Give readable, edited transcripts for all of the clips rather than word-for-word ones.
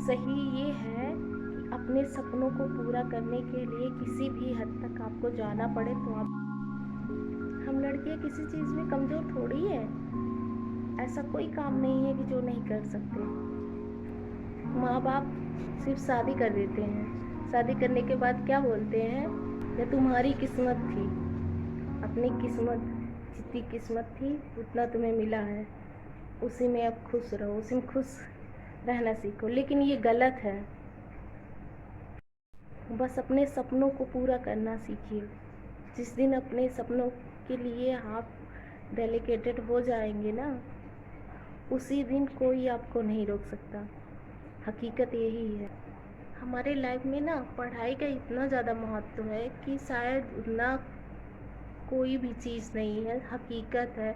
सही ये है कि अपने सपनों को पूरा करने के लिए किसी भी हद तक आपको जाना पड़े तो आप। हम लड़कियां किसी चीज़ में कमज़ोर थोड़ी है। ऐसा कोई काम नहीं है कि जो नहीं कर सकते। माँ बाप सिर्फ शादी कर देते हैं, शादी करने के बाद क्या बोलते हैं, या तुम्हारी किस्मत थी, अपनी किस्मत, जितनी किस्मत थी उतना तुम्हें मिला है, उसी में अब खुश रहो, उसी में खुश रहना सीखो। लेकिन ये गलत है। बस अपने सपनों को पूरा करना सीखिए। जिस दिन अपने सपनों के लिए आप डेडिकेटेड हो जाएंगे ना, उसी दिन कोई आपको नहीं रोक सकता। हकीकत यही है। हमारे लाइफ में ना पढ़ाई का इतना ज़्यादा महत्व है कि शायद उतना कोई भी चीज़ नहीं है। हकीकत है,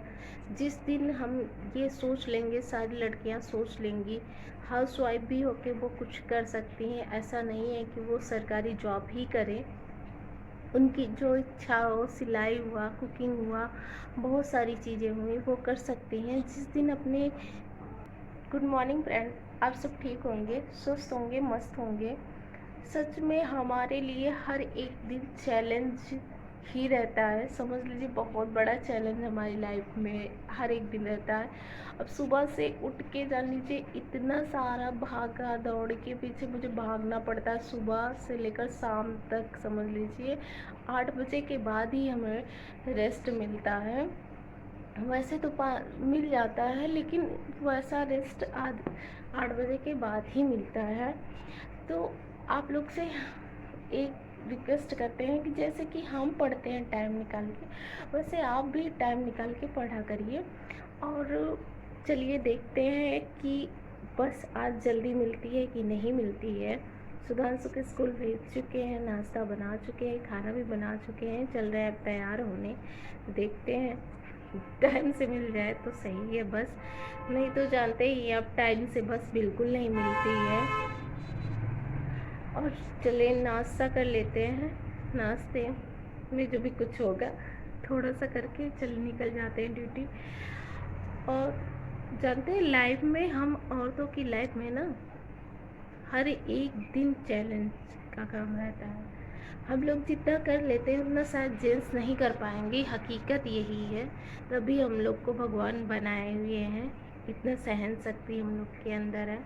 जिस दिन हम ये सोच लेंगे, सारी लड़कियां सोच लेंगी हाउस वाइफ भी होके वो कुछ कर सकती हैं। ऐसा नहीं है कि वो सरकारी जॉब ही करें, उनकी जो इच्छा हो, सिलाई हुआ, कुकिंग हुआ, बहुत सारी चीज़ें हुई वो कर सकती हैं। जिस दिन अपने गुड मॉर्निंग फ्रेंड, आप सब ठीक होंगे, स्वस्थ होंगे, मस्त होंगे। सच में हमारे लिए हर एक दिन चैलेंज ही रहता है। समझ लीजिए बहुत बड़ा चैलेंज हमारी लाइफ में हर एक दिन रहता है। अब सुबह से उठ के जान लीजिए इतना सारा भागा दौड़ के पीछे मुझे भागना पड़ता है, सुबह से लेकर शाम तक। समझ लीजिए 8 बजे के बाद ही हमें रेस्ट मिलता है। वैसे तो मिल जाता है, लेकिन वैसा रेस्ट 8 बजे के बाद ही मिलता है। तो आप लोग से एक रिक्वेस्ट करते हैं कि जैसे कि हम पढ़ते हैं टाइम निकाल के, वैसे आप भी टाइम निकाल के पढ़ा करिए। और चलिए देखते हैं कि बस आज जल्दी मिलती है कि नहीं मिलती है। सुधांशु के स्कूल भेज चुके हैं, नाश्ता बना चुके हैं, खाना भी बना चुके हैं, चल रहे हैं अब तैयार होने। देखते हैं टाइम से मिल जाए तो सही है बस, नहीं तो जानते ही अब टाइम से बस बिल्कुल नहीं मिलती है। और चले नाश्ता कर लेते हैं, नाश्ते में जो भी कुछ होगा थोड़ा सा करके चल निकल जाते हैं ड्यूटी। और जानते हैं लाइफ में, हम औरतों की लाइफ में ना हर एक दिन चैलेंज का काम रहता है। हम लोग जितना कर लेते हैं उतना शायद जेंट्स नहीं कर पाएंगे। हकीकत यही है, तभी हम लोग को भगवान बनाए हुए हैं। इतना सहन शक्ति हम लोग के अंदर है।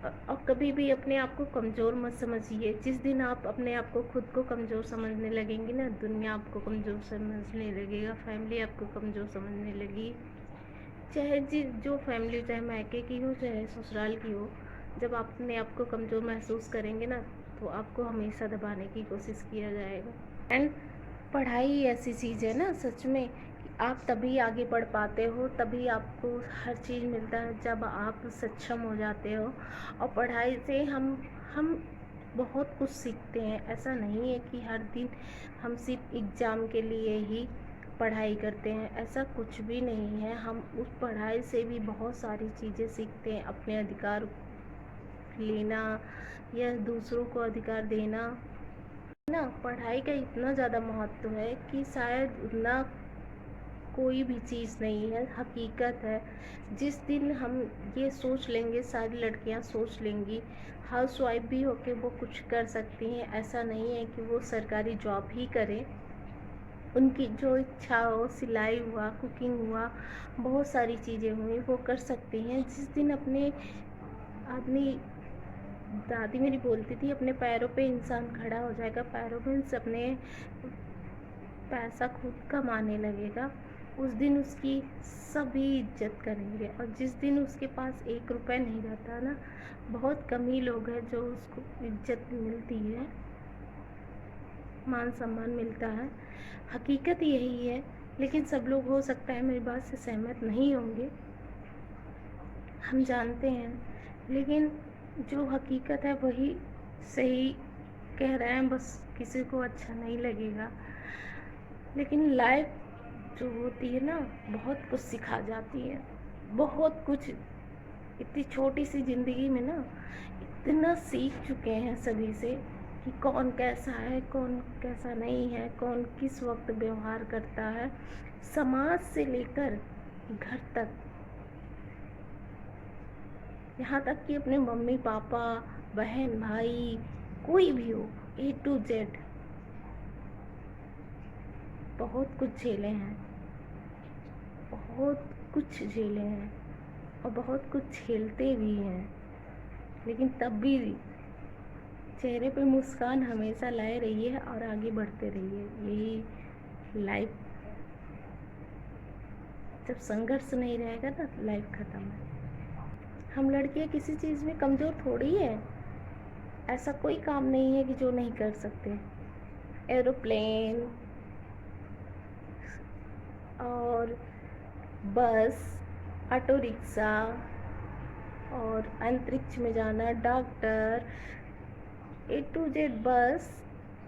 और कभी भी अपने आप को कमज़ोर मत समझिए। जिस दिन आप अपने आप को खुद को कमज़ोर समझने लगेंगे ना, दुनिया आपको कमज़ोर समझने लगेगा, फैमिली आपको कमज़ोर समझने लगी। चाहे जो फैमिली, चाहे मायके की हो चाहे ससुराल की हो, जब आप अपने आप को कमज़ोर महसूस करेंगे ना, तो आपको हमेशा दबाने की कोशिश किया जाएगा। एंड पढ़ाई ऐसी चीज़ है ना सच में, आप तभी आगे बढ़ पाते हो, तभी आपको हर चीज़ मिलता है जब आप सक्षम हो जाते हो। और पढ़ाई से हम बहुत कुछ सीखते हैं। ऐसा नहीं है कि हर दिन हम सिर्फ एग्ज़ाम के लिए ही पढ़ाई करते हैं, ऐसा कुछ भी नहीं है। हम उस पढ़ाई से भी बहुत सारी चीज़ें सीखते हैं, अपने अधिकार लेना या दूसरों को अधिकार देना ना। पढ़ाई का इतना ज़्यादा महत्व है कि शायद उतना कोई भी चीज़ नहीं है। हकीकत है, जिस दिन हम ये सोच लेंगे, सारी लड़कियां सोच लेंगी हाउस वाइफ भी होके वो कुछ कर सकती हैं। ऐसा नहीं है कि वो सरकारी जॉब ही करें, उनकी जो इच्छा हो, सिलाई हुआ, कुकिंग हुआ, बहुत सारी चीज़ें हुई वो कर सकती हैं। जिस दिन अपने आदमी, दादी मेरी बोलती थी, अपने पैरों पे इंसान खड़ा हो जाएगा, पैरों में से अपने पैसा खुद कमाने लगेगा, उस दिन उसकी सभी इज्जत करेंगे। और जिस दिन उसके पास 1 रुपया नहीं रहता ना, बहुत कम ही लोग हैं जो उसको इज्जत मिलती है, मान सम्मान मिलता है। हकीकत यही है। लेकिन सब लोग हो सकता है मेरी बात से सहमत नहीं होंगे, हम जानते हैं, लेकिन जो हकीकत है वही सही कह रहे हैं, बस किसी को अच्छा नहीं लगेगा। लेकिन लाइफ जो होती है ना, बहुत कुछ सिखा जाती है, बहुत कुछ। इतनी छोटी सी ज़िंदगी में ना इतना सीख चुके हैं सभी से कि कौन कैसा है, कौन कैसा नहीं है, कौन किस वक्त व्यवहार करता है, समाज से लेकर घर तक। यहाँ तक कि अपने मम्मी पापा, बहन भाई, कोई भी हो, A to Z बहुत कुछ झेले हैं, बहुत कुछ झेले हैं और बहुत कुछ झेलते भी हैं, लेकिन तब भी चेहरे पे मुस्कान हमेशा लाए रहिए और आगे बढ़ते रहिए। यही लाइफ, जब संघर्ष नहीं रहेगा ना, लाइफ खत्म है। हम लड़कियां किसी चीज़ में कमज़ोर थोड़ी है, ऐसा कोई काम नहीं है कि जो नहीं कर सकते। एरोप्लेन और बस, ऑटो रिक्शा और अंतरिक्ष में जाना, डॉक्टर, A to Z बस,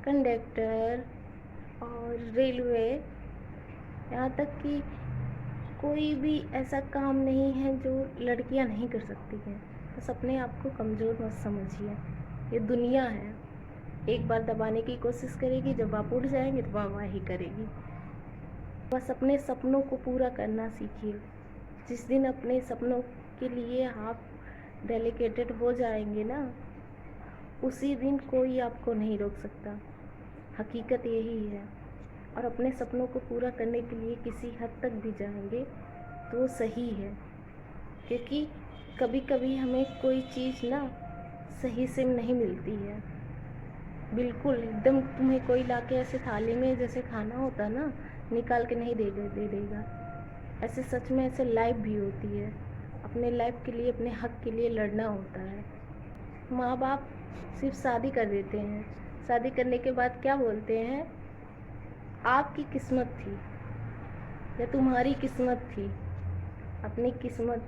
कंडक्टर और रेलवे, यहाँ तक कि कोई भी ऐसा काम नहीं है जो लड़कियां नहीं कर सकती हैं। बस अपने आप को कमज़ोर मत समझिए, ये दुनिया है। एक बार दबाने की कोशिश करेगी, जब आप उठ जाएंगे तो वाह ही करेगी। बस अपने सपनों को पूरा करना सीखिए। जिस दिन अपने सपनों के लिए आप डेडिकेटेड हो जाएंगे ना, उसी दिन कोई आपको नहीं रोक सकता। हकीकत यही है। और अपने सपनों को पूरा करने के लिए किसी हद तक भी जाएंगे तो सही है, क्योंकि कभी कभी हमें कोई चीज़ ना सही से नहीं मिलती है। बिल्कुल एकदम तुम्हें कोई लाके ऐसे थाली में जैसे खाना होता ना, निकाल के नहीं दे देगा। ऐसे सच में ऐसे लाइफ भी होती है। अपने लाइफ के लिए, अपने हक के लिए लड़ना होता है। माँ बाप सिर्फ शादी कर देते हैं, शादी करने के बाद क्या बोलते हैं, आपकी किस्मत थी या तुम्हारी किस्मत थी, अपनी किस्मत,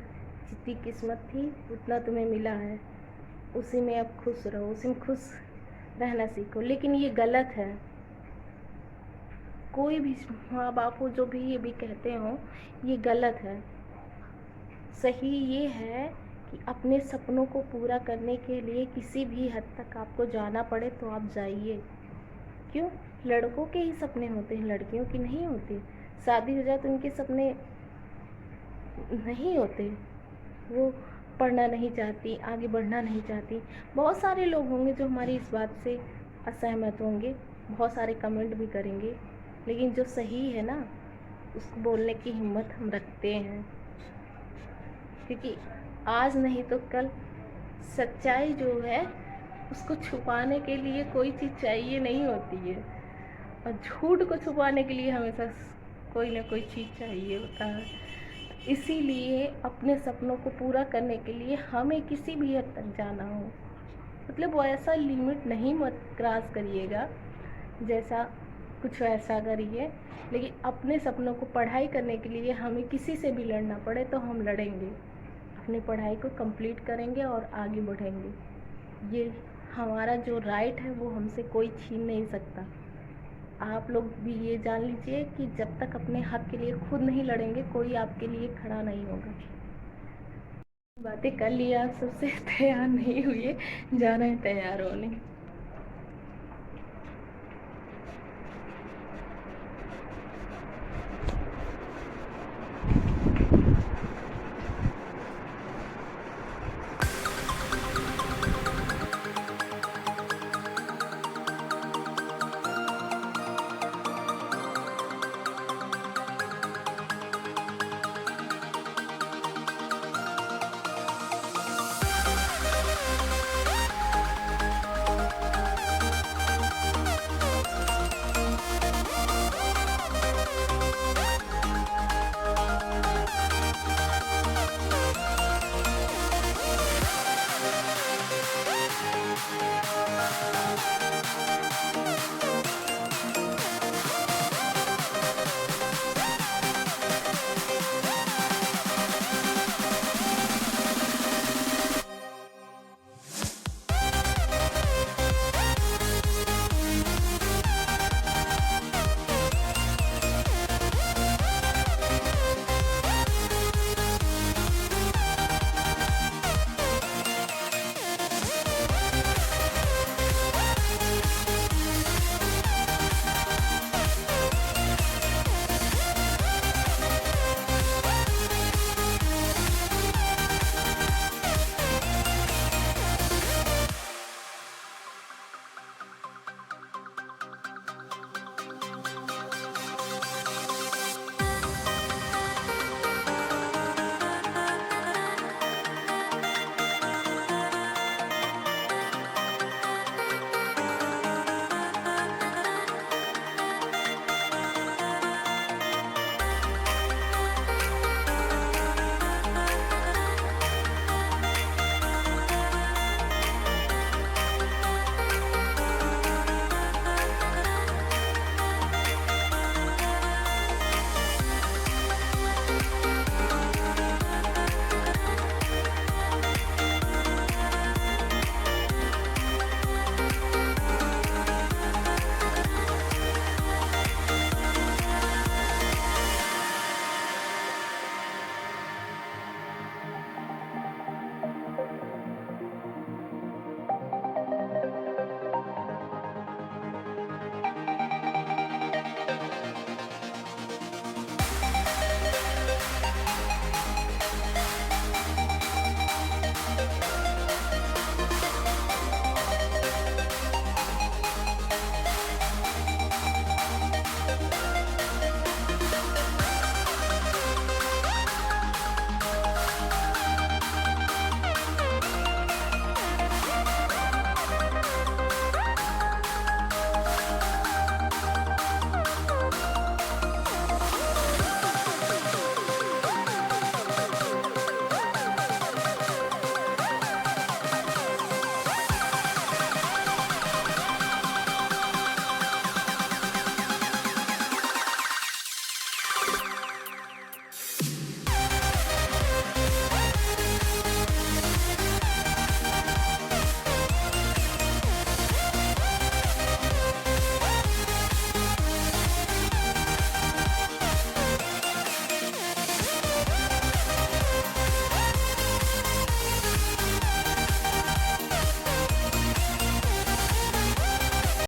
जितनी किस्मत थी उतना तुम्हें मिला है, उसी में अब खुश रहो, उसी में खुश रहना सीखो। लेकिन ये गलत है। कोई भी माँ बाप हो जो भी ये भी कहते हो, ये गलत है। सही ये है कि अपने सपनों को पूरा करने के लिए किसी भी हद तक आपको जाना पड़े तो आप जाइए। क्यों? लड़कों के ही सपने होते हैं, लड़कियों की नहीं होते। शादी हो जाए तो उनके सपने नहीं होते। वो पढ़ना नहीं चाहती, आगे बढ़ना नहीं चाहती। बहुत सारे लोग होंगे जो हमारी इस बात से असहमत होंगे, बहुत सारे कमेंट भी करेंगे, लेकिन जो सही है ना, उसको बोलने की हिम्मत हम रखते हैं। क्योंकि आज नहीं तो कल सच्चाई जो है उसको छुपाने के लिए कोई चीज़ चाहिए नहीं होती है, और झूठ को छुपाने के लिए हमेशा कोई ना कोई चीज़ चाहिए होता है। इसीलिए अपने सपनों को पूरा करने के लिए हमें किसी भी हद तक जाना हो, मतलब वो ऐसा लिमिट नहीं मत क्रॉस करिएगा, जैसा कुछ वैसा करिए। लेकिन अपने सपनों को पढ़ाई करने के लिए हमें किसी से भी लड़ना पड़े तो हम लड़ेंगे, अपनी पढ़ाई को कंप्लीट करेंगे और आगे बढ़ेंगे। ये हमारा जो राइट है वो हमसे कोई छीन नहीं सकता। आप लोग भी ये जान लीजिए कि जब तक अपने हक के लिए खुद नहीं लड़ेंगे, कोई आपके लिए खड़ा नहीं होगा। बातें कर लिया, आप सबसे तैयार नहीं हुए, जाना है तैयार होने।